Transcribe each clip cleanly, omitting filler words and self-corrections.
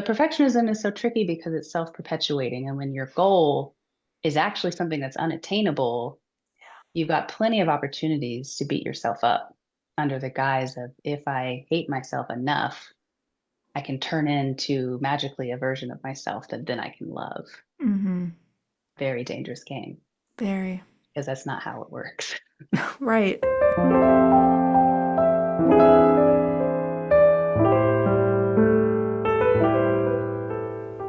But perfectionism is so tricky because it's self-perpetuating. And when your goal is actually something that's unattainable, you've got plenty of opportunities to beat yourself up under the guise of if I hate myself enough, I can turn into magically a version of myself that then I can love. Mm-hmm. Very dangerous game Very. because that's not how it works. Right.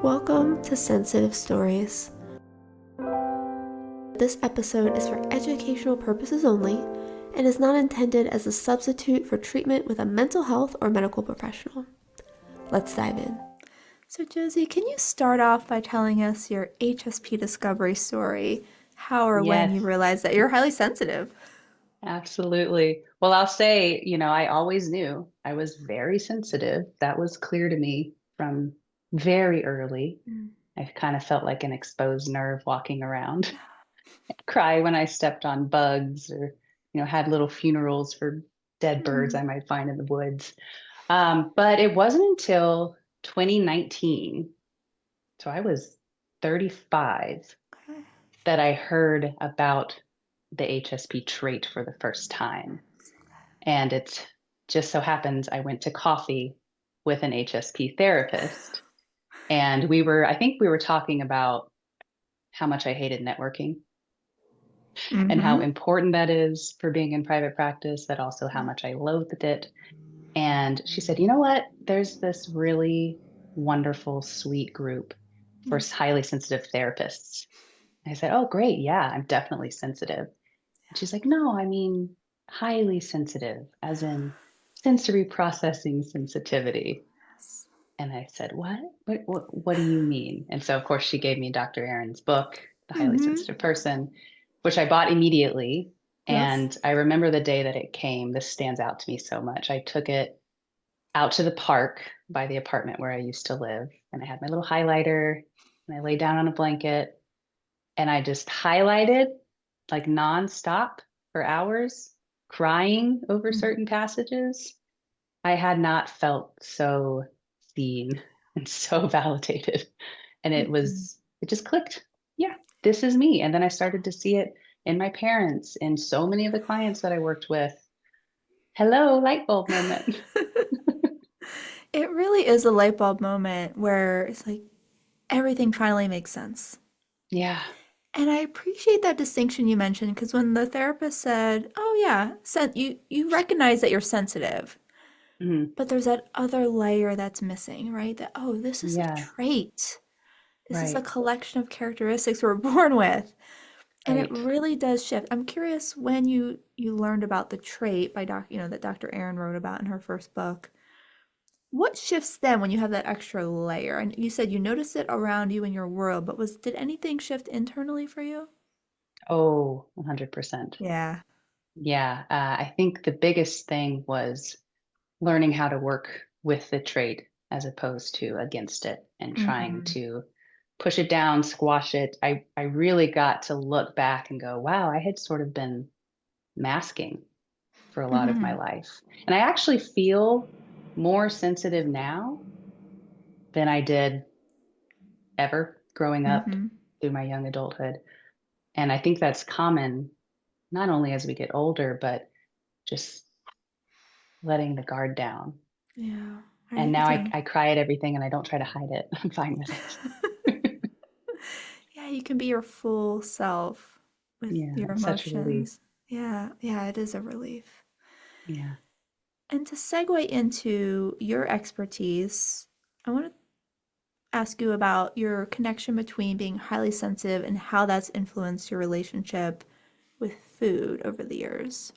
Welcome to Sensitive Stories. This episode is for educational purposes only and is not intended as a substitute for treatment with a mental health or medical professional. Let's dive in. So, Josie, can you start off by telling us your HSP discovery story? How or when you Yes, realized that you're highly sensitive? absolutely. Well, I'll say, I always knew I was very sensitive. That was clear to me from very early. Mm. I kind of felt like an exposed nerve walking around. Cry when I stepped on bugs or, had little funerals for dead birds Mm. I might find in the woods. But it wasn't until 2019, so I was 35, Okay. that I heard about the HSP trait for the first time. And it just so happens I went to coffee with an HSP therapist. And I think we were talking about how much I hated networking and how Mm-hmm. important that is for being in private practice, that also how much I loathed it. And she said, you know what? There's this really wonderful, sweet group for highly sensitive therapists. I said, oh, great. Yeah, I'm definitely sensitive. And she's like, no, I mean, highly sensitive, as in sensory processing sensitivity. Yes. And I said, what? What do you mean? And so, of course, she gave me Dr. Aaron's book, The Highly Mm-hmm. Sensitive Person, which I bought immediately. Yes. And I remember the day that it came. This stands out to me so much. I took it out to the park by the apartment where I used to live. And I had my little highlighter and I lay down on a blanket and I just highlighted like nonstop for hours, crying over Mm. certain passages. I had not felt so seen and so validated. And Mm-hmm. it just clicked. Yeah, this is me. And then I started to see it in my parents, in so many of the clients that I worked with. Hello, light bulb moment. It really is a light bulb moment where it's like everything finally makes sense. Yeah. And I appreciate that distinction you mentioned because when the therapist said, "Oh yeah, you recognize that you're sensitive, Mhm. but there's that other layer that's missing, right? That oh, this is a Yeah. trait. This is a Right. collection of characteristics we're born with." And it Right. really does shift. I'm curious when you learned about the trait by that Dr. Aaron wrote about in her first book. What shifts then when you have that extra layer? And you said you noticed it around you in your world, but did anything shift internally for you? Oh, 100%. Yeah. Yeah. I think the biggest thing was learning how to work with the trait as opposed to against it and trying Mm-hmm. to push it down, squash it. I really got to look back and go, wow, I had sort of been masking for a lot of my Mm-hmm. life. And I actually feel more sensitive now than I did ever growing up Mm-hmm. through my young adulthood. And I think that's common not only as we get older, but just letting the guard down. Yeah. And I now can. I cry at everything and I don't try to hide it. I'm fine with it. Yeah, you can be your full self with Yeah, your it's such a relief. emotions. Yeah, yeah, it is a relief. Yeah. And to segue into your expertise, I want to ask you about your connection between being highly sensitive and how that's influenced your relationship with food over the years.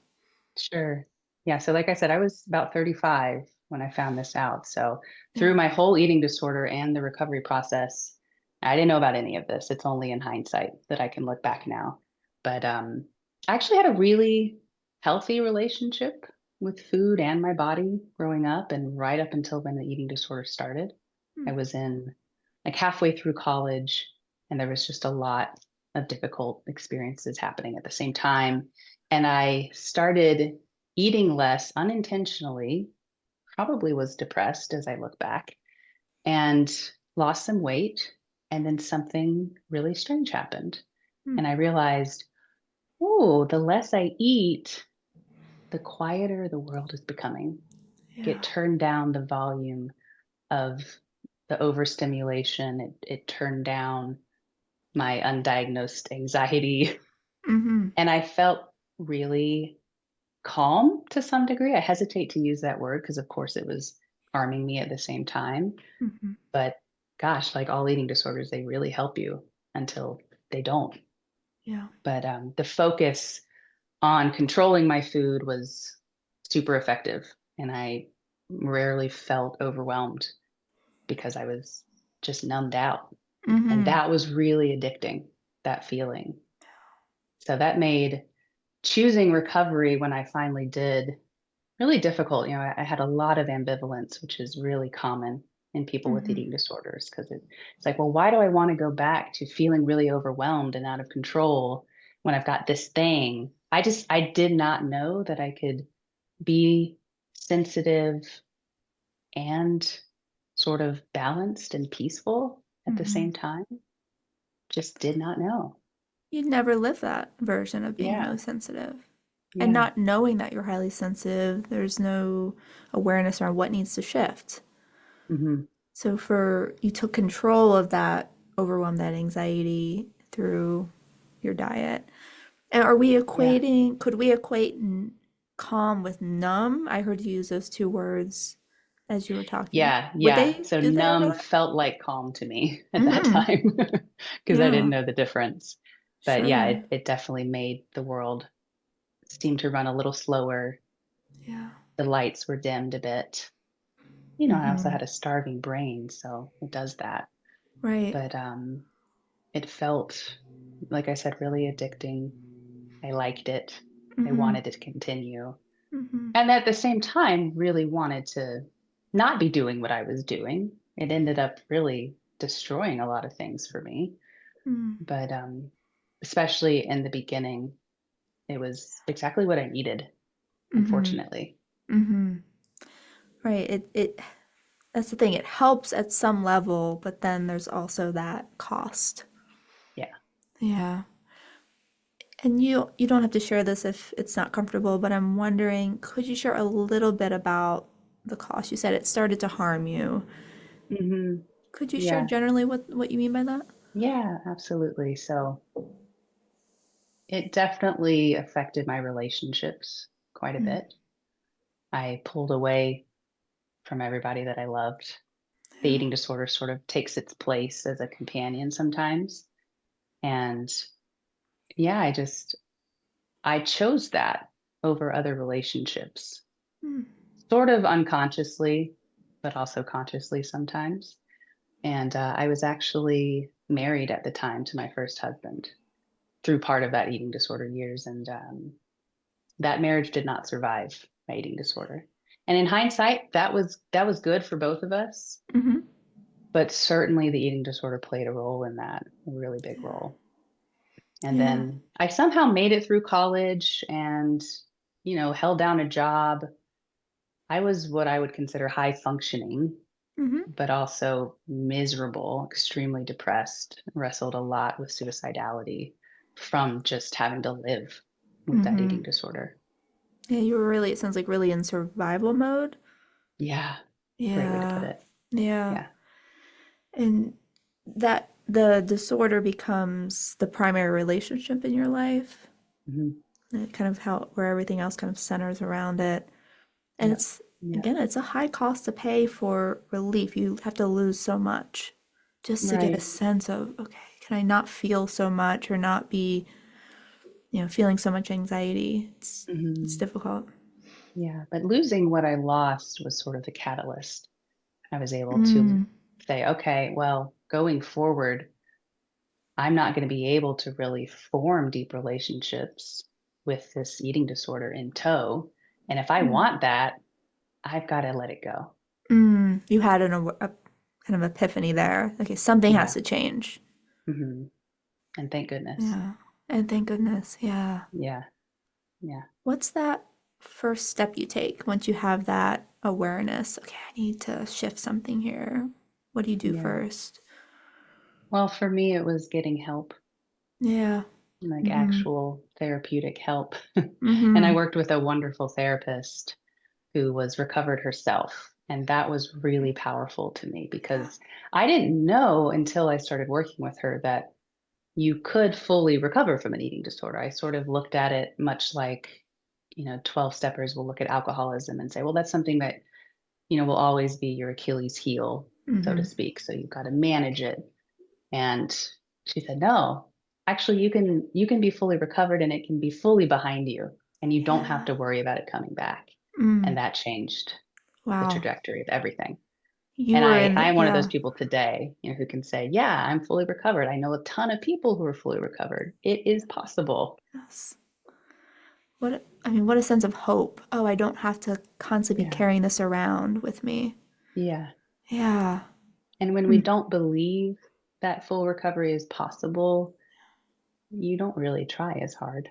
Sure. Yeah. So, like I said, I was about 35 when I found this out. So, through Yeah. my whole eating disorder and the recovery process, I didn't know about any of this. It's only in hindsight that I can look back now. But I actually had a really healthy relationship with food and my body growing up and right up until when the eating disorder started. I Hmm. was in like halfway through college, and there was just a lot of difficult experiences happening at the same time. And I started eating less unintentionally, probably was depressed as I look back. and lost some weight. And then something really strange happened. And I realized, oh, the less I eat, the quieter the world is becoming. Yeah. It turned down the volume of the overstimulation. It turned down my undiagnosed anxiety. Mm-hmm. And I felt really calm to some degree. I hesitate to use that word because, of course, it was harming me at the same time. Mm-hmm. But gosh, like all eating disorders, they really help you until they don't. Yeah. But the focus on controlling my food was super effective. And I rarely felt overwhelmed because I was just numbed out. And Mm-hmm. that was really addicting, that feeling. So that made choosing recovery when I finally did really difficult. I had a lot of ambivalence, which is really common in people with Mm-hmm. eating disorders because it's like, well, why do I want to go back to feeling really overwhelmed and out of control when I've got this thing? I did not know that I could be sensitive and sort of balanced and peaceful at the Mm-hmm. same time. Just did not know. You'd never live that version of being highly Yeah. sensitive. And Yeah. not knowing that you're highly sensitive, there's no awareness around what needs to shift. Hmm. So for you took control of that overwhelm, that anxiety through your diet. And are we Yeah. equating, could we equate calm with numb? I heard you use those two words as you were talking. Yeah, Would yeah. they, So do they numb overlap? felt like calm to me at that Mm-hmm. time because I didn't Yeah, know the difference. But yeah, sure. it definitely made the world seem to run a little slower. Yeah. The lights were dimmed a bit. I also Mm-hmm. had a starving brain, so it does that. Right. But it felt, like I said, really addicting. I liked it. I Mm-hmm. wanted it to continue. Mm-hmm. And at the same time, really wanted to not be doing what I was doing. It ended up really destroying a lot of things for me. Mm-hmm. But especially in the beginning, it was exactly what I needed, Mm-hmm. unfortunately. Mm-hmm. Right. It that's the thing. It helps at some level, but then there's also that cost. Yeah. Yeah. And you don't have to share this if it's not comfortable, but I'm wondering, could you share a little bit about the cost? You said it started to harm you. Hmm. Could you share Yeah. generally what you mean by that? Yeah, absolutely. So it definitely affected my relationships quite a Mm. bit. I pulled away from everybody that I loved. The Yeah. eating disorder sort of takes its place as a companion sometimes. And yeah, I chose that over other relationships, Mm. sort of unconsciously, but also consciously sometimes. And I was actually married at the time to my first husband through part of that eating disorder years. And that marriage did not survive my eating disorder. And in hindsight, that was good for both of us. Mm-hmm. But certainly the eating disorder played a role in that, a really big role. And Yeah. then I somehow made it through college and, held down a job. I was what I would consider high functioning, Mm-hmm. but also miserable, extremely depressed, wrestled a lot with suicidality from just having to live with that Mm-hmm. eating disorder. Yeah, you were really, it sounds like really in survival mode. Yeah, great way to put Yeah. it. Yeah. Yeah. And that the disorder becomes the primary relationship in your life. Hmm. And kind of how where everything else kind of centers around it. And Yep. it's Yep. again, it's a high cost to pay for relief. You have to lose so much just to get a Right. sense of, okay, can I not feel so much or not be, feeling so much anxiety? It's Hmm. difficult. Yeah. But losing what I lost was sort of the catalyst. I was able to Mm, say, okay, well, going forward, I'm not going to be able to really form deep relationships with this eating disorder in tow. And if I mm, want that, I've got to let it go. You had a kind of epiphany there. Okay, something has Yeah. to change. Hmm. And thank goodness. Yeah. And thank goodness. Yeah. Yeah. Yeah. What's that first step you take once you have that awareness? Okay, I need to shift something here. What do you do Yeah. first? Well, for me, it was getting help, Yeah. like Mm-hmm. actual therapeutic help. And I Mm-hmm. worked with a wonderful therapist who was recovered herself. And that was really powerful to me because I didn't know until I started working with her that you could fully recover from an eating disorder. I sort of looked at it much like, 12 steppers will look at alcoholism and say, well, that's something that, will always be your Achilles heel, so to Mm-hmm. speak. So you've got to manage it. And she said, no, actually you can be fully recovered and it can be fully behind you and you don't have Yeah. to worry about it coming back. And Mm. that changed the Wow. trajectory of everything. You And were I in the, I'm one of those yeah. people today, who can say, yeah, I'm fully recovered. I know a ton of people who are fully recovered. It is possible. Yes. What a sense of hope. Oh, I don't have to constantly be Yeah. carrying this around with me. Yeah. Yeah. And when we Mm. don't believe that full recovery is possible, you don't really try as hard.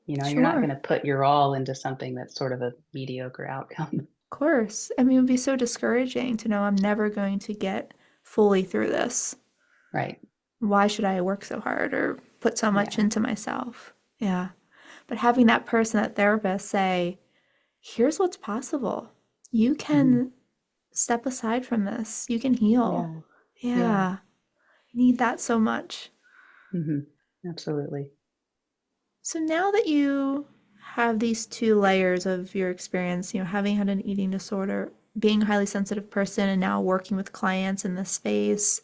You're not Sure. going to put your all into something that's sort of a mediocre outcome. Of course. It would be so discouraging to know I'm never going to get fully through this. Right. Why should I work so hard or put so much Yeah. into myself? Yeah. But having that person, that therapist say, here's what's possible. You Hmm. can step aside from this. You can heal. Yeah. Yeah. Yeah. I need that so much. Hmm. Absolutely. So now that you have these two layers of your experience, having had an eating disorder, being a highly sensitive person, and now working with clients in this space,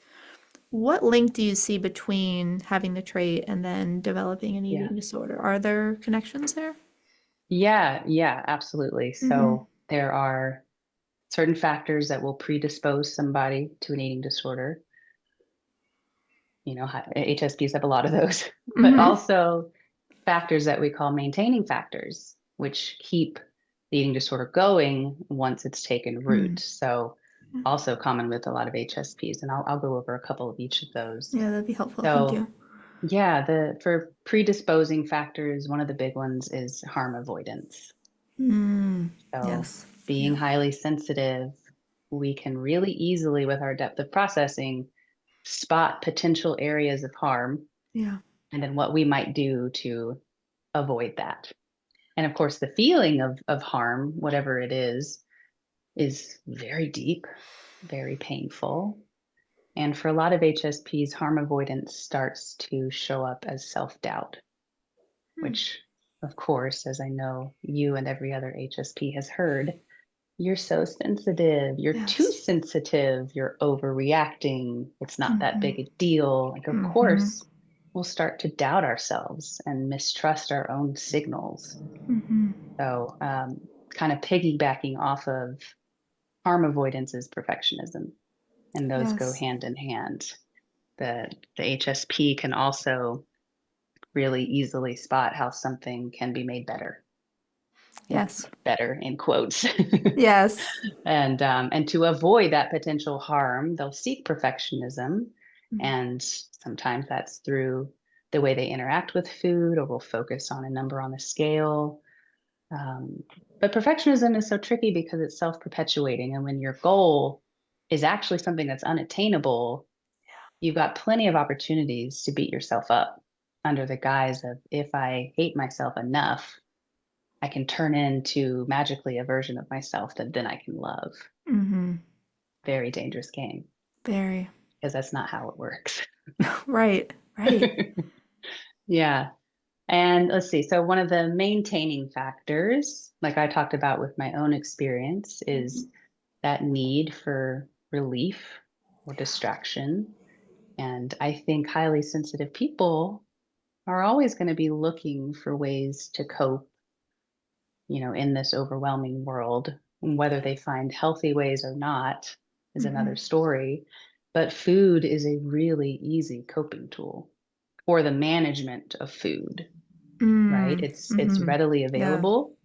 what link do you see between having the trait and then developing an Yeah. eating disorder? Are there connections there? Yeah. Yeah. Absolutely. Mm-hmm. So there are certain factors that will predispose somebody to an eating disorder. HSPs have a lot of those, but Mm-hmm. also factors that we call maintaining factors, which keep the eating disorder going once it's taken root. Mm. So, also common with a lot of HSPs, and I'll go over a couple of each of those. Yeah, that'd be helpful. Thank So, you. yeah, the for predisposing factors, one of the big ones is harm avoidance. Mm. So, Yes. being Yeah. highly sensitive, we can really easily, with our depth of processing, spot potential areas of harm Yeah. and then what we might do to avoid that. And of course, the feeling of harm, whatever it is very deep, very painful. And for a lot of HSPs, harm avoidance starts to show up as self doubt, Mm. which, of course, as I know you and every other HSP has heard, you're so sensitive, you're too Yes. sensitive, you're overreacting, it's not that Mm-hmm. big a deal. Like, of Mm-hmm. course, we'll start to doubt ourselves and mistrust our own signals. Mm-hmm. So, kind of piggybacking off of harm avoidance is perfectionism, and those go Yes. hand in hand. The HSP can also really easily spot how something can be made better, Yes. better in quotes. Yes. And to avoid that potential harm, they'll seek perfectionism, Mm. and sometimes that's through the way they interact with food, or will focus on a number on the scale. Um, but perfectionism is so tricky because it's self-perpetuating, and when your goal is actually something that's unattainable, you've got plenty of opportunities to beat yourself up under the guise of, if I hate myself enough, I can turn into magically a version of myself that then I can love. Mm-hmm. Very dangerous game, Very. because that's not how it works. Right. Right. Yeah. And let's see. So, one of the maintaining factors, like I talked about with my own experience, Mm-hmm. is that need for relief or distraction. And I think highly sensitive people are always going to be looking for ways to cope, in this overwhelming world. And whether they find healthy ways or not is Mm-hmm. another story. But food is a really easy coping tool for the management of food, right? Mm. It's Mm-hmm. readily Yeah. available.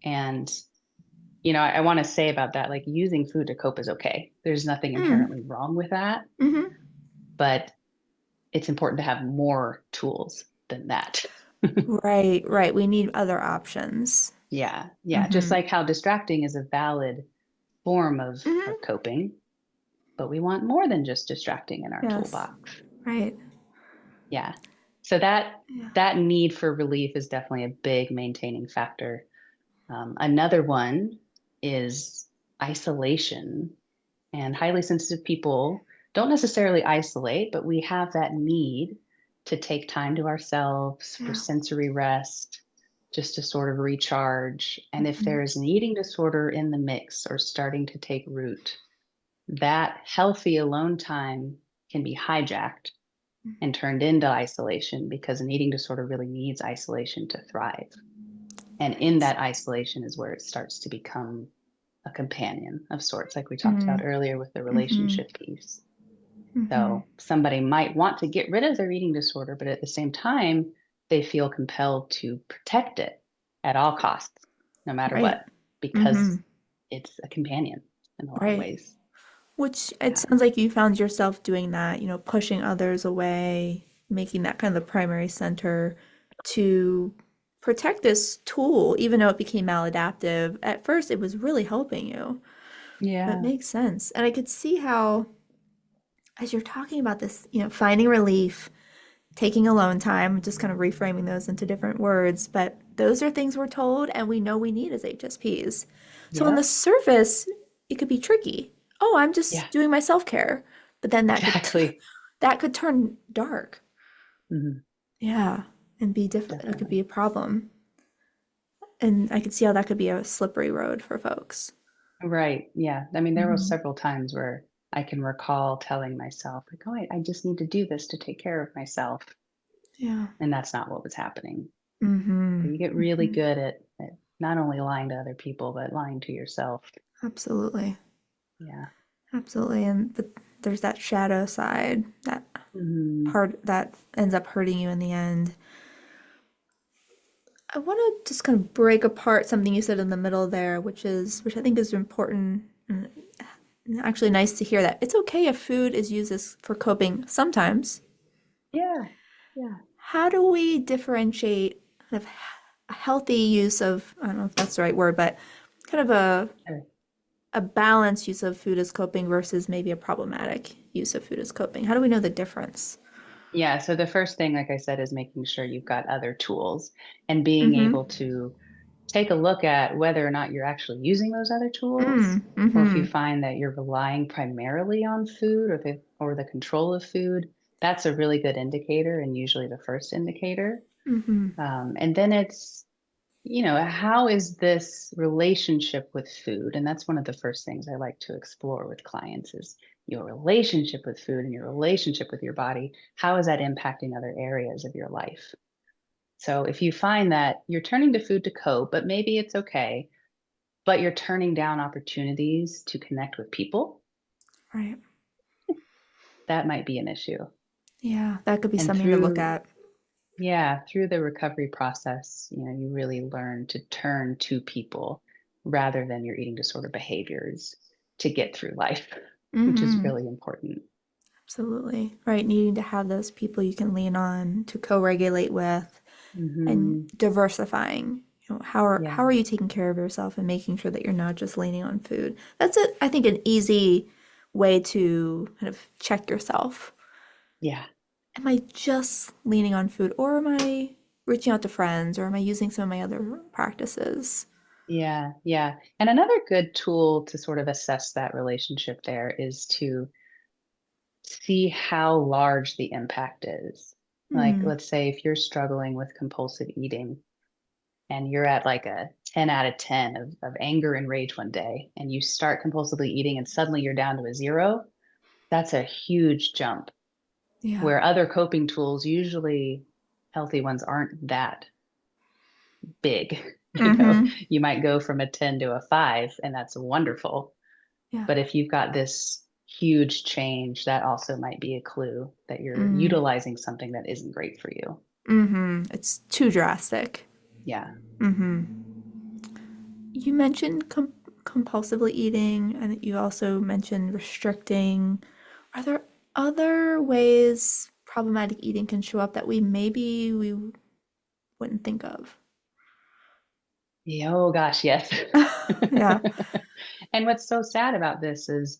And I want to say about that, like, using food to cope is okay. There's nothing Mm. inherently wrong with that, Mm-hmm. but it's important to have more tools than that. Right. Right. We need other options. Yeah, yeah. Just Mm-hmm. like how distracting is a valid form of Mm-hmm. coping, but we want more than just distracting in our Yes. toolbox. Right. Yeah. So that Yeah. that need for relief is definitely a big maintaining factor. Another one is isolation. And highly sensitive people don't necessarily isolate, but we have that need to take time to ourselves for Yeah. sensory rest, just to sort of recharge. And if Mhm. there's an eating disorder in the mix or starting to take root, that healthy alone time can be hijacked and turned into isolation because an eating disorder really needs isolation to thrive. And in Right. that isolation is where it starts to become a companion of sorts, like we talked about Mm. earlier with the Mhm. relationship piece. Mhm. So somebody might want to get rid of their eating disorder, but at the same time, they feel compelled to protect it at all costs, no matter Right. what, because Mhm. it's a companion in a lot of Right. ways. Which it Yeah. sounds like you found yourself doing that, pushing others away, making that kind of the primary center to protect this tool, even though it became maladaptive. At first, it was really helping you. So it Yeah. makes sense. And I could see how, as you're talking about this, finding relief, taking alone time, just kind of reframing those into different words, but those are things we're told and we know we need as HSPs. So on the Yep. surface, it could be tricky. Oh, I'm Yeah. just doing my self-care. But then Exactly. that could turn dark. Mhm. Yeah, and be different. It could be Definitely. a problem. And I could see how that could be a slippery road for folks. Right. Yeah. I mean, there were Hmm. several times where I can recall telling myself, like, oh, I just need to do this to take care of myself. Yeah. And that's not what was happening. Hmm. So you get really good at not only lying to other people, but lying to yourself. Absolutely. Yeah. Absolutely. And but there's that shadow side, that Hmm. part that ends up hurting you in the end. I want to just kind of break apart something you said in the middle there, which I think is important and actually nice to hear that it's okay if food is used as for coping sometimes. Yeah. Yeah. How do we differentiate kind of a healthy use of, I don't know if that's the right word, but kind of Sure. a balanced use of food as coping versus maybe a problematic use of food as coping? How do we know the difference? Yeah. So the first thing, like I said, is making sure you've got other tools and being able Mm-hmm. to take a look at whether or not you're actually using those other tools, Mm, or if you mm-hmm. find that you're relying primarily on food or the control of food. That's a really good indicator and usually the first indicator. Mm-hmm. And then it's, how is this relationship with food? And that's one of the first things I like to explore with clients is your relationship with food and your relationship with your body. How is that impacting other areas of your life? So if you find that you're turning to food to cope, but maybe it's okay, but you're turning down opportunities to connect with people, Right. that might be an issue. Yeah, that could be And something to look through, at. yeah, through the recovery process, you really learn to turn to people rather than your eating disorder behaviors to get through life, which is Mm-hmm. really important. Absolutely. Right. Needing to have those people you can lean on to co-regulate with and Hmm. diversifying. How Yeah, are you taking care of yourself and making sure that you're not just leaning on food? That's it. I think an easy way to kind of check yourself. yeah, Am I just leaning on food or am I reaching out to friends or am I using some of my other practices? yeah, yeah. And another good tool to sort of assess that relationship there is to see how large the impact is. Like, Hmm. let's say if you're struggling with compulsive eating and you're at like a 10 out of 10 of anger and rage one day, and you start compulsively eating and suddenly you're down to a zero, that's a huge jump. Yeah. Where other coping tools, usually healthy ones, aren't that big. Mm-hmm. You might go from a 10 to a 5, and that's wonderful. Yeah. But if you've got this huge change, that also might be a clue that you're Mm. utilizing something that isn't great for you. Mm-hmm. It's too drastic. Yeah. Mm-hmm. You mentioned compulsively eating, and you also mentioned restricting. Are there other ways problematic eating can show up that we wouldn't think of? Yeah, oh gosh, yes. Yeah. And what's so sad about this is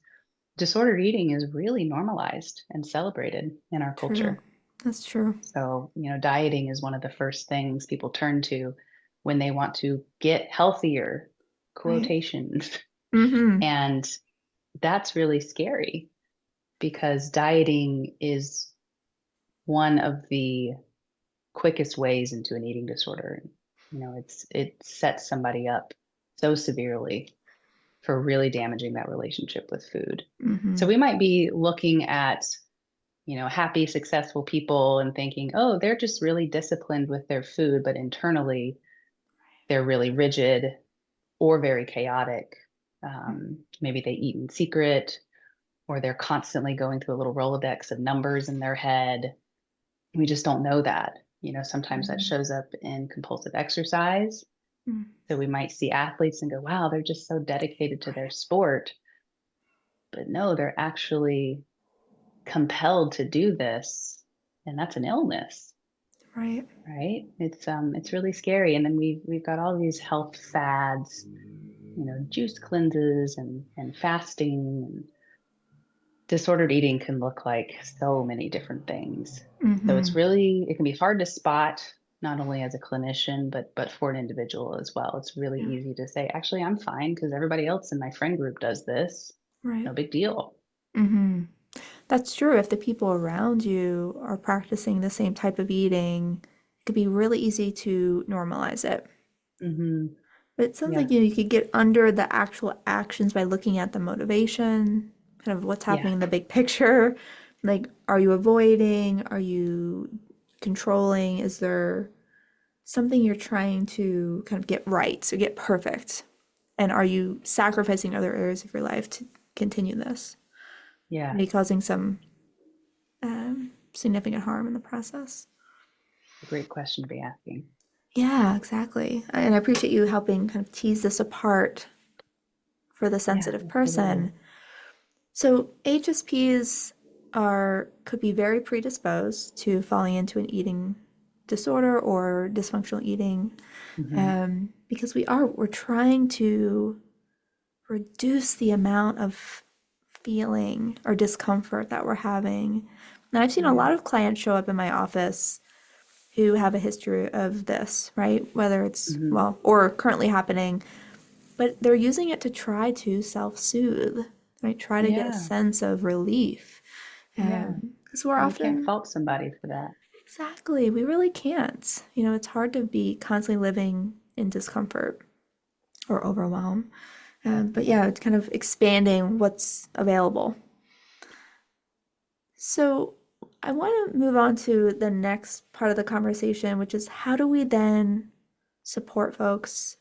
disordered eating is really normalized and celebrated in our True. culture. That's true. So, dieting is one of the first things people turn to when they want to get healthier, Right. quotations. Mm-hmm. And that's really scary because dieting is one of the quickest ways into an eating disorder. It sets somebody up so severely for really damaging that relationship with food. Mm-hmm. So we might be looking at, happy, successful people and thinking, oh, they're just really disciplined with their food, but internally they're really rigid or very chaotic. Maybe they eat in secret, or they're constantly going through a little Rolodex of numbers in their head. We just don't know that. Sometimes that Mm-hmm. shows up in compulsive exercise. Mm. So we might see athletes and go, wow, they're just so dedicated to their sport. But no, they're actually compelled to do this. And that's an illness, Right. right? It's really scary. And then we've got all these health fads, juice cleanses and fasting, and disordered eating can look like so many different things. So Mm-hmm. it can be hard to spot, not only as a clinician, but for an individual as well. It's really Yeah. easy to say, actually, I'm fine because everybody else in my friend group does this. Right. No big deal. Mm-hmm. That's true. If the people around you are practicing the same type of eating, it could be really easy to normalize it. Hmm. But it sounds Yeah. like you could get under the actual actions by looking at the motivation, kind of what's Yeah. happening in the big picture. Like, are you avoiding? Are you controlling? Is there something you're trying to kind of get right, so get perfect? And are you sacrificing other areas of your life to continue this? Yeah. Maybe causing some significant harm in the process. A great question to be asking. Yeah, exactly. And I appreciate you helping kind of tease this apart for the Yeah, sensitive absolutely. person. So HSPs are could be very predisposed to falling into an eating disorder or dysfunctional eating, Hmm. because we're trying to reduce the amount of feeling or discomfort that we're having. And I've seen a Yeah. lot of clients show up in my office who have a history of this, right? Whether it's, Hmm. well, or currently happening, but they're using it to try to self-soothe, right? Try to get a Yeah. sense of relief. Yeah. Because we're And we can't often, fault somebody for that. exactly, we really can't. It's hard to be constantly living in discomfort or overwhelm. But yeah, it's kind of expanding what's available. So I want to move on to the next part of the conversation, which is how do we then support folks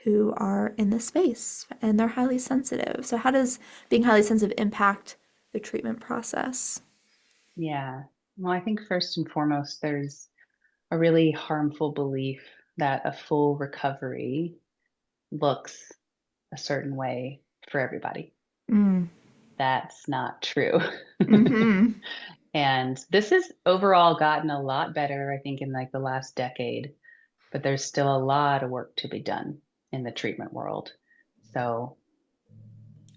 who are in this space and they're highly sensitive? So, how does being highly sensitive impact the treatment process? Yeah. Well, I think first and foremost, there's a really harmful belief that a full recovery looks a certain way for everybody. Mm. That's not true. Mm-hmm. And this has overall gotten a lot better, I think, in like the last decade, but there's still a lot of work to be done in the treatment world. So,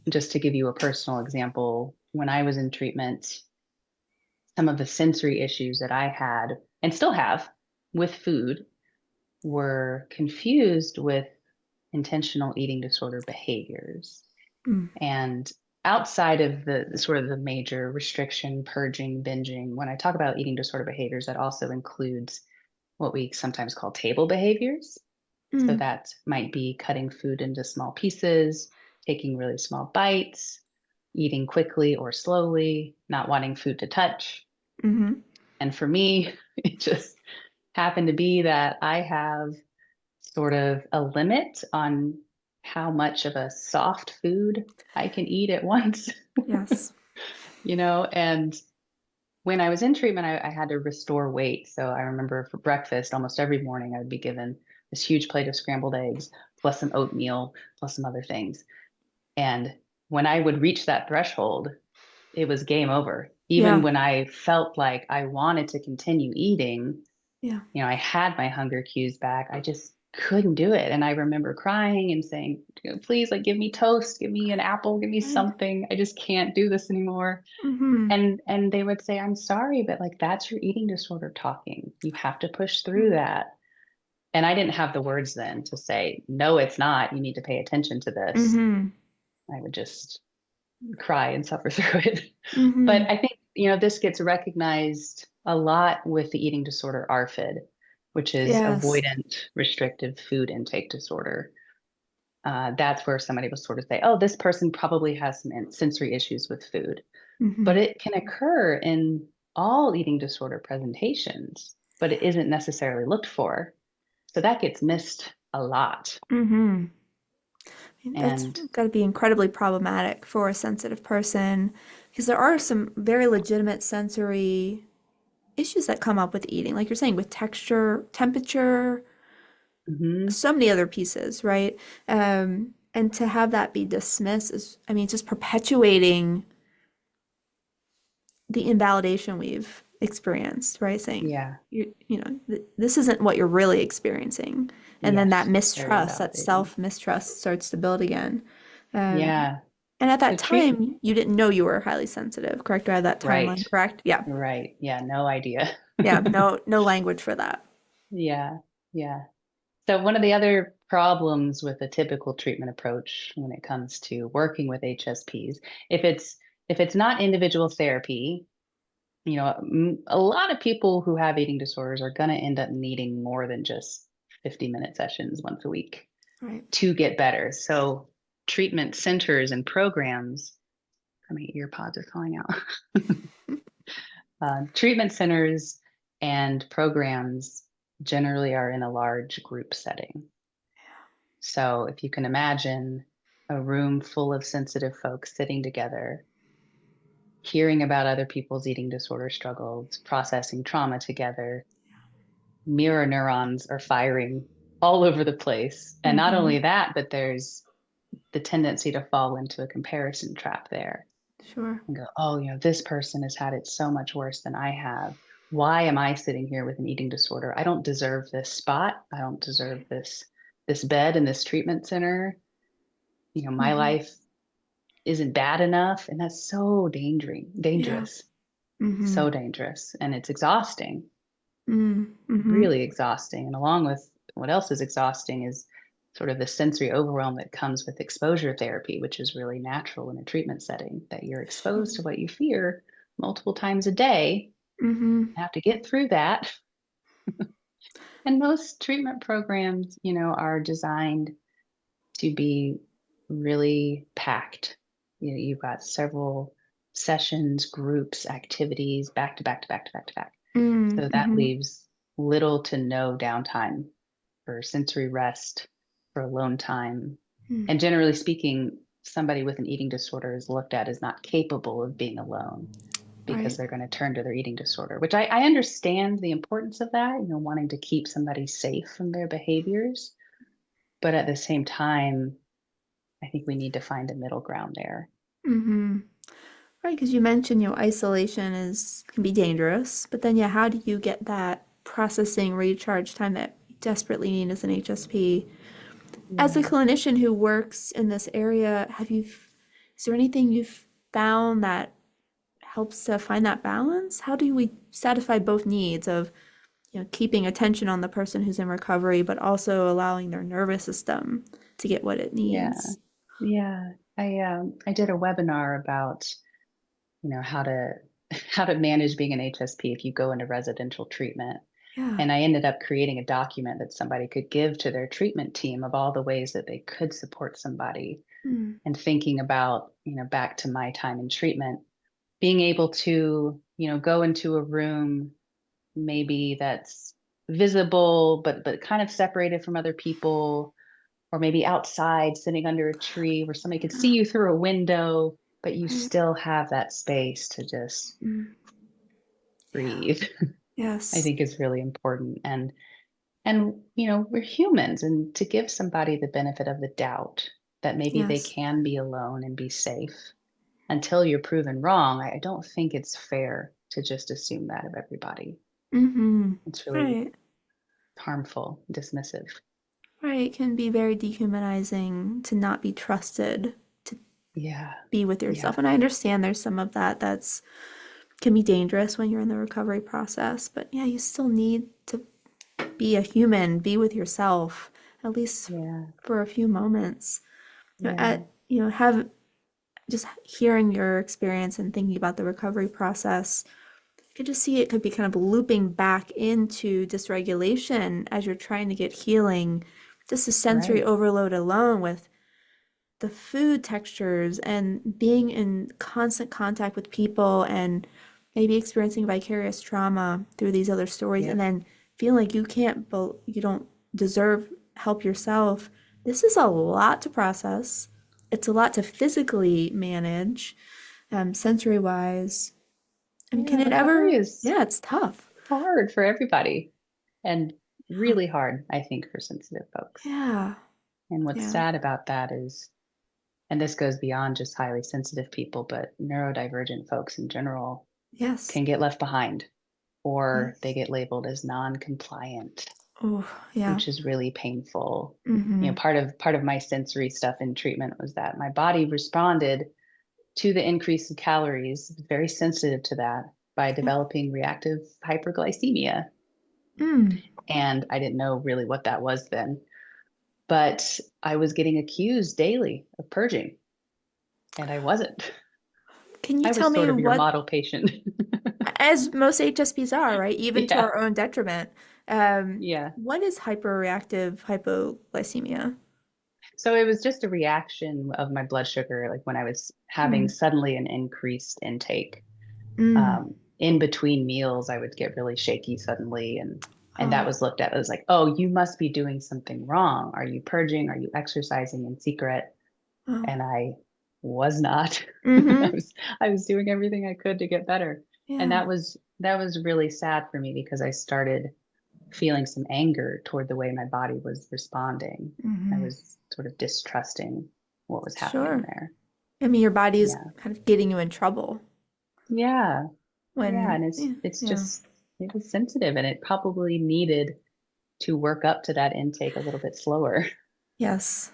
just to give you a personal example, when I was in treatment, some of the sensory issues that I had and still have with food were confused with intentional eating disorder behaviors. Mm. And outside of the sort of the major restriction, purging, binging, when I talk about eating disorder behaviors, that also includes what we sometimes call table behaviors. So Mm. that might be cutting food into small pieces, taking really small bites, eating quickly or slowly, not wanting food to touch. Mm-hmm. And for me, it just happened to be that I have sort of a limit on how much of a soft food I can eat at once, Yes. and when I was in treatment, I had to restore weight. So I remember for breakfast, almost every morning, I would be given this huge plate of scrambled eggs, plus some oatmeal, plus some other things. And when I would reach that threshold, it was game over. Even Yeah. when I felt like I wanted to continue eating, Yeah. I had my hunger cues back. I just couldn't do it. And I remember crying and saying, please, like, give me toast, give me an apple, give me Right. something. I just can't do this anymore. Mm-hmm. And they would say, I'm sorry, but like, that's your eating disorder talking. You have to push through that. And I didn't have the words then to say, no, it's not. You need to pay attention to this. Mm-hmm. I would just cry and suffer through it. But Mm-hmm. I think, this gets recognized a lot with the eating disorder RFID, which is Yes. avoidant restrictive food intake disorder. That's where somebody will sort of say, oh, this person probably has some sensory issues with food. Mm-hmm. But it can occur in all eating disorder presentations, but it isn't necessarily looked for. So that gets missed a lot. Mm-hmm. That's And got to be incredibly problematic for a sensitive person because there are some very legitimate sensory issues that come up with eating, like you're saying, with texture, temperature, mhm, so many other pieces, right? And to have that be dismissed is, I mean, just perpetuating the invalidation we've experienced, right? Saying, yeah, this isn't what you're really experiencing. And then that yes, very mistrust, that invalidating. self mistrust starts to build again. Um, Yeah, and at the that treat, time, you didn't know you were highly sensitive, correct? I had that right, timeline, correct? Yeah. right. Yeah, no idea. Yeah. No language for that. Yeah, yeah. So one of the other problems with a typical treatment approach when it comes to working with HSPs, if it's if it's not individual therapy, a lot of people who have eating disorders are going to end up needing more than just 50-minute sessions once a week Right. to get better. So treatment centers and programs, my ear pods are falling out. Treatment centers and programs generally are in a large group setting. So if you can imagine a room full of sensitive folks sitting together, hearing about other people's eating disorder struggles, processing trauma together, mirror neurons are firing all over the place. And not Mm-hmm. only that, but there's the tendency to fall into a comparison trap there Sure. and go, oh, this person has had it so much worse than I have. Why am I sitting here with an eating disorder? I don't deserve this spot. I don't deserve this bed in this treatment center. My Mm-hmm. life isn't bad enough. And that's so Yeah. dangerous, Mm-hmm. so dangerous. And it's exhausting, Mm-hmm. really exhausting. And along with what else is exhausting is sort of the sensory overwhelm that comes with exposure therapy, which is really natural in a treatment setting, that you're exposed to what you fear multiple times a day. Mm-hmm. You have to get through that. And most treatment programs, are designed to be really packed. You've got several sessions, groups, activities back to back to back to back to back. So that Mm-hmm. leaves little to no downtime for sensory rest, for alone time. Mm. And generally speaking, somebody with an eating disorder is looked at as not capable of being alone because Right. they're going to turn to their eating disorder, which I understand the importance of that, wanting to keep somebody safe from their behaviors. But at the same time, I think we need to find a middle ground there. Mm-hmm. Right, because you mentioned, isolation is can be dangerous, but then yeah, how do you get that processing recharge time that you desperately need as an HSP? As a Yeah. clinician who works in this area, is there anything you've found that helps to find that balance? How do we satisfy both needs of, keeping attention on the person who's in recovery, but also allowing their nervous system to get what it Yeah. needs? Yeah. I did a webinar about, how to how to manage being an HSP if you go into residential treatment. Yeah. And I ended up creating a document that somebody could give to their treatment team of all the ways that they could support somebody, Mm, and thinking about, back to my time in treatment, being able to, go into a room maybe that's visible but kind of separated from other people, or maybe outside sitting under a tree where somebody could see yeah. you through a window, but you Right. still have that space to just Mm, yeah. breathe. I Yes. think is really important. And we're humans, and to give somebody the benefit of the doubt that maybe they Yes. can be alone and be safe until you're proven wrong, I don't think it's fair to just assume that of everybody. Mm-hmm. It's really Right. harmful, dismissive. Right. It can be very dehumanizing to not be trusted to Yeah. be with Yeah. yourself. And I understand there's some of that that's can be dangerous when you're in the recovery process, but yeah, you still need to be a human, be with yourself, at least Yeah. for a few moments. Yeah. Have just hearing your experience and thinking about the recovery process, you could just see it could be kind of looping back into dysregulation as you're trying to get healing. Just the sensory Right. overload alone with the food textures and being in constant contact with people and maybe experiencing vicarious trauma through these other stories and Yep. then feeling like you don't deserve help yourself. This is a lot to process. It's a lot to physically manage, sensory wise. And Yeah. can it Recovery ever, is yeah, it's tough. hard for everybody and Yeah. really hard, I think, for sensitive folks. Yeah. And what's Yeah. sad about that is, and this goes beyond just highly sensitive people, but neurodivergent folks in general Yes. can get left behind or they Yes. get labeled as non-compliant, Oh, yeah. which is really painful. Mm-hmm. Part of my sensory stuff in treatment was that my body responded to the increase in calories, very sensitive to that, by Yeah. developing reactive hyperglycemia. Mm. And I didn't know really what that was then, but I was getting accused daily of purging, and I wasn't. Can you I tell was me sort of your what, model patient. as most HSPs are, right? Even to Yeah. our own detriment. Yeah. What is hyperreactive hypoglycemia? So it was just a reaction of my blood sugar, like when I was having Mm. suddenly an increased intake. Mm. In between meals, I would get really shaky suddenly, and that Oh. was looked at as like, oh, you must be doing something wrong. Are you purging? Are you exercising in secret? Oh. And I was not. I Mm-hmm. was I was doing everything I could to get better. And Yeah. that was really sad for me because I started feeling some anger toward the way my body was responding. I Mm-hmm. was sort of distrusting what was happening Sure. there. I mean, your body is Yeah. kind of getting you in trouble Yeah. Yeah. when, And yeah, it's yeah. just it was sensitive and it probably needed to work up to that intake a little bit slower. Yes,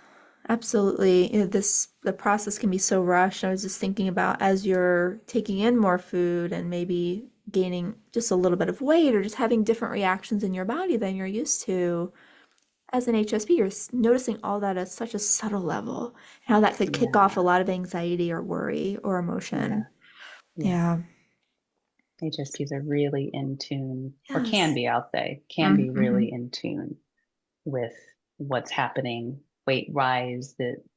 absolutely. The process can be so rushed. I was just thinking about as you're taking in more food and maybe gaining just a little bit of weight or just having different reactions in your body than you're used to. As an HSP, you're noticing all that at such a subtle level, how that could kick off Yeah. a lot of anxiety or worry or Yeah. emotion. Yeah. Yeah. HSPs are really in tune, or can Yes. be, I'll say, can be Mm-hmm. really in tune with what's happening, weight rise,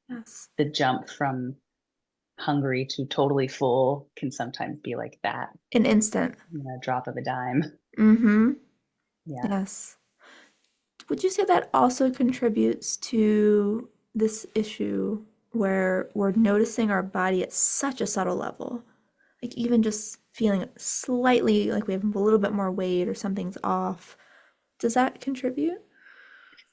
Yes. the jump from hungry to totally full can sometimes be like that, An instant. drop of a dime. Mm-hmm. Yeah. Yes. Would you say that also contributes to this issue where we're noticing our body at such a subtle level? Like even just feeling slightly like we have a little bit more weight or something's off. Does that contribute?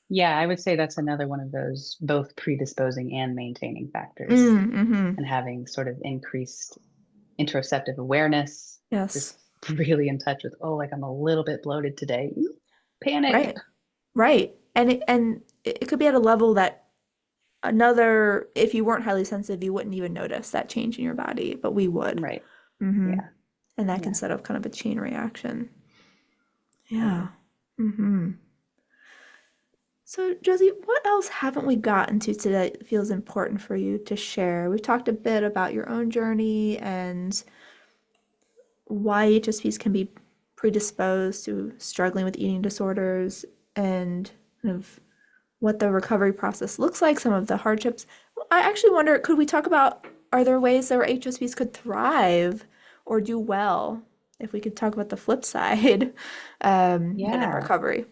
Yeah, I would say that's another one of those both predisposing and maintaining factors, Mm-hmm. and having sort of increased interoceptive awareness, Yes. just really in touch with, oh, like I'm a little bit bloated today. Panic. Right. Right. And it could be at a level that another, if you weren't highly sensitive, you wouldn't even notice that change in your body, but we would. Right. Mm-hmm. Yeah. And that can Yeah. set up kind of a chain reaction. Yeah. Totally. Mm-hmm. So, Josie, what else haven't we gotten to today that feels important for you to share? We've talked a bit about your own journey and why HSPs can be predisposed to struggling with eating disorders and kind of what the recovery process looks like, some of the hardships. I actually wonder, could we talk about are there ways that our HSPs could thrive or do well? If we could talk about the flip side, and in Yeah. recovery.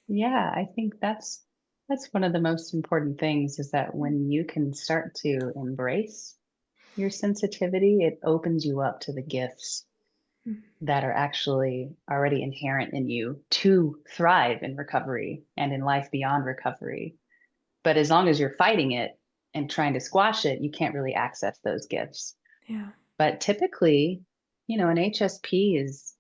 Yeah. I think that's one of the most important things is that when you can start to embrace your sensitivity, it opens you up to the gifts that are actually already inherent in you to thrive in recovery and in life beyond recovery. But as long as you're fighting it and trying to squash it, you can't really access those gifts. Yeah. But typically, an HSP is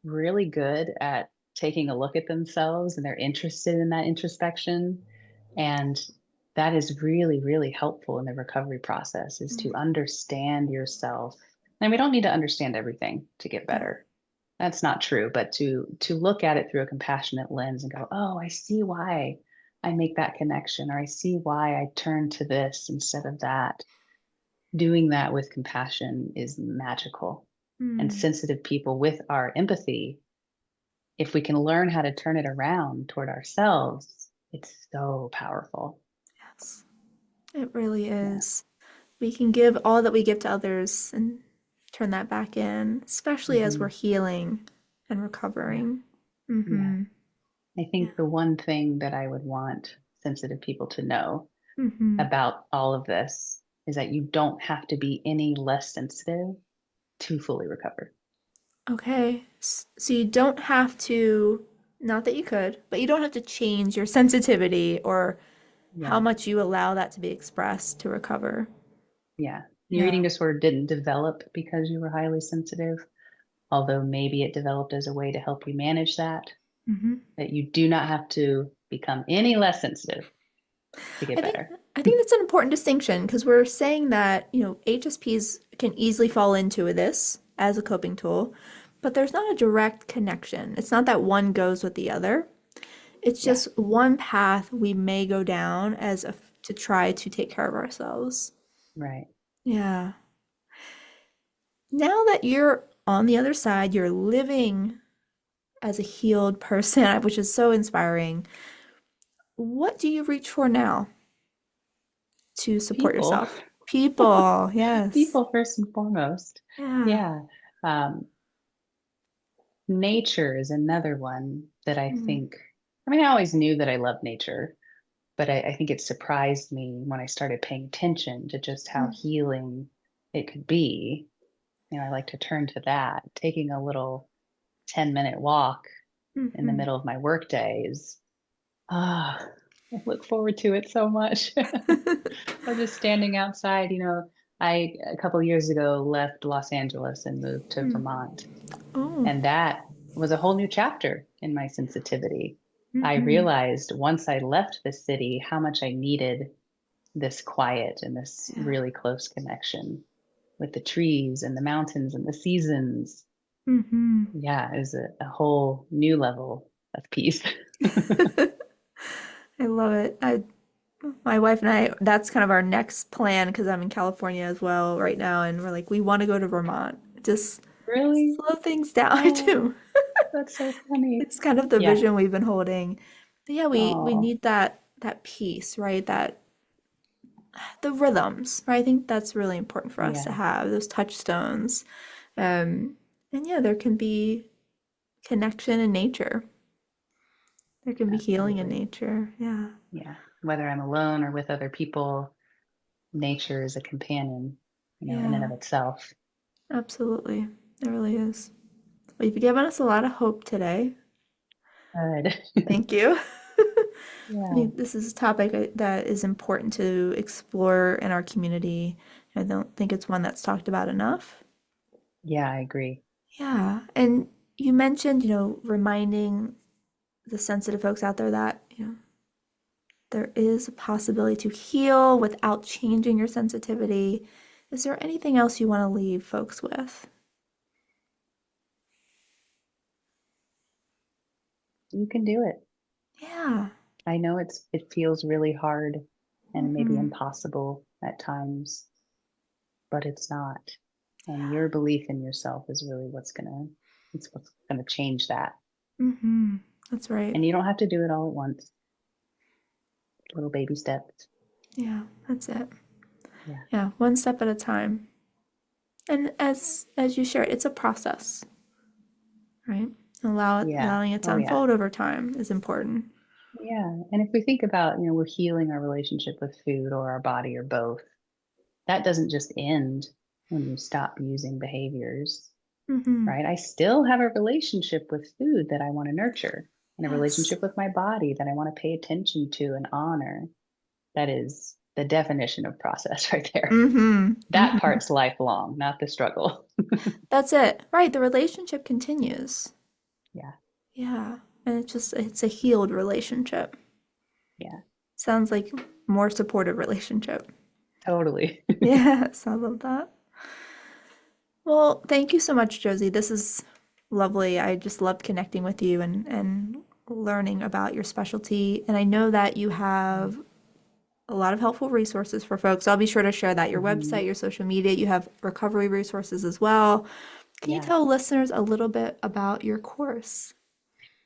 really good at taking a look at themselves and they're interested in that introspection. And that is really, really helpful in the recovery process, is to understand yourself. And we don't need to understand everything to get Yeah. better. That's not true, but to look at it through a compassionate lens and go, oh, I see why I make that connection, or I see why I turn to this instead of that. Doing that with compassion is magical. And Mm. sensitive people with our empathy, if we can learn how to turn it around toward ourselves, it's so powerful. Yes. It really Yeah. is. We can give all that we give to others and turn that back in, especially as we're Hmm. healing and Yeah. recovering. Yeah. Mm-hmm. I Yeah. think the one thing that I would want sensitive people to know Mm-hmm. about all of this is that you don't have to be any less sensitive to fully recover. Okay. So you don't have to, not that you could, but you don't have to change your sensitivity or how Yeah. much you allow that to be expressed to recover. Yeah. Your Yeah. eating disorder didn't develop because you were highly sensitive, although maybe it developed as a way to help you manage that, Mm-hmm. that you do not have to become any less sensitive to get I think better. I think that's an important distinction because we're saying that, HSPs can easily fall into this as a coping tool, but there's not a direct connection. It's not that one goes with the other. It's Yeah. just one path we may go down to try to take care of ourselves. Right. Yeah. Now that you're on the other side, you're living as a healed person, which is so inspiring. What do you reach for now to support People, yourself? People, yes. people first and foremost. Yeah. Yeah. Um, Nature is another one that I Mm, think, I mean, I always knew that I loved nature, but I think it surprised me when I started paying attention to just how mm, healing it could be. I like to turn to that. Taking a little 10-minute walk in the mhm. middle of my work days. Ah, I look forward to it so much. Or just standing outside, I a couple of years ago left Los Angeles and moved to Mm. Vermont. Oh. And that was a whole new chapter in my sensitivity. I Mhm. realized once I left the city how much I needed this quiet and this Yeah. really close connection with the trees and the mountains and the seasons. Mhm. Yeah, it was a whole new level of peace. I love it. My wife and I, that's kind of our next plan because I'm in California as well right now, and we're like, we want to go to Vermont. Just Really? slow things down. I Oh, do. that's so funny. It's kind of the Yeah. vision we've been holding. But yeah, we Oh, need that peace, right? That the rhythms, right? I think that's really important for us to yeah, have those touchstones. Um, and yeah, there can be connection in nature. There can be healing in absolutely. nature. Yeah. Yeah. Whether I'm alone or with other people, nature is a companion, in and Yeah, of itself. absolutely. It really is. Well, you've given us a lot of hope today. Good. Thank you. I Yeah. think this is a topic that is important to explore in our community. I don't think it's one that's talked about enough. Yeah, I agree. Yeah. And you mentioned, reminding the sensitive folks out there that, there is a possibility to heal without changing your sensitivity. Is there anything else you want to leave folks with? You can do it. Yeah. I know it feels really hard and maybe Mm-hmm. impossible at times, but it's not. And your belief in yourself is really what's gonna change that. Mm-hmm. That's right. And you don't have to do it all at once. Little baby steps. Yeah, that's it. Yeah. Yeah, one step at a time. And as you shared, it's a process, right? Yeah. Allowing it to Oh yeah. unfold over time is important. Yeah. And if we think about, we're healing our relationship with food or our body or both, that doesn't just end when you stop using behaviors, Mm-hmm. right? I still have a relationship with food that I want to nurture and a Yes. relationship with my body that I want to pay attention to and honor. That is the definition of process right there. Mm-hmm. That Mm-hmm. part's lifelong, not the struggle. That's it. Right, the relationship continues. Yeah. Yeah. And it's a healed relationship. Yeah, Sounds like more supportive relationship. totally. Yes, I love that. Well, thank you so much, Josie. This is lovely. I just loved connecting with you and learning about your specialty. And I know that you have a lot of helpful resources for folks. I'll be sure to share that, your Mhm. website, your social media. You have recovery resources as well. Can you Yeah. tell listeners a little bit about your course?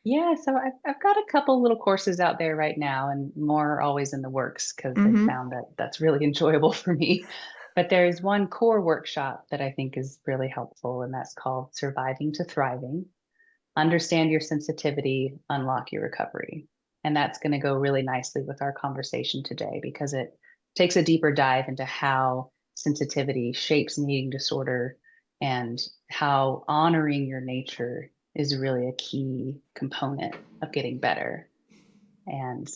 Yeah, so I've got a couple little courses out there right now, and more are always in the works because I Mm-hmm. found that that's really enjoyable for me. But there's one core workshop that I think is really helpful, and that's called Surviving to Thriving. Understand your sensitivity, unlock your recovery. And that's going to go really nicely with our conversation today because it takes a deeper dive into how sensitivity shapes an eating disorder and how honoring your nature is really a key component of getting better. And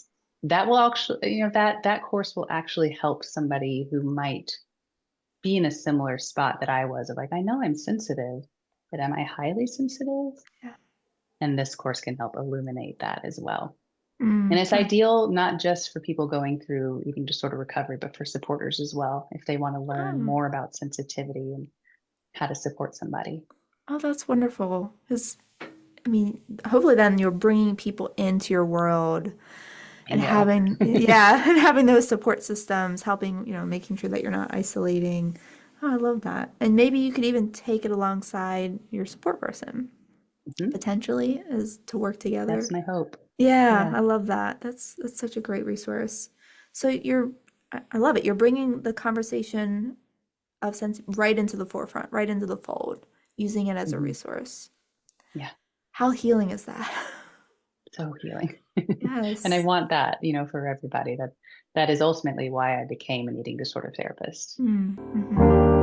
that will actually, that course will actually help somebody who might be in a similar spot that I was of like, I know I'm sensitive, but am I highly sensitive? Yeah. And this course can help illuminate that as well. And Mm, it's ideal not just for people going through eating disorder recovery, but for supporters as well, if they want to learn oh, more about sensitivity and how to support somebody. oh, that's wonderful. Because, I mean, hopefully then you're bringing people into your world and Bingo. having, yeah, and having those support systems, helping, making sure that you're not isolating. Oh, I love that. And maybe you could even take it alongside your support person, Mhm. potentially, as to work together. That's my hope. Yeah, Yeah. I love that. That's such a great resource. So I love it. You're bringing the conversation of sense right into the forefront, right into the fold, using it as a Hmm. resource. Yeah. How healing is that? So healing. And I Yes. want that, for everybody. That is ultimately why I became an eating disorder therapist. Mm-hmm.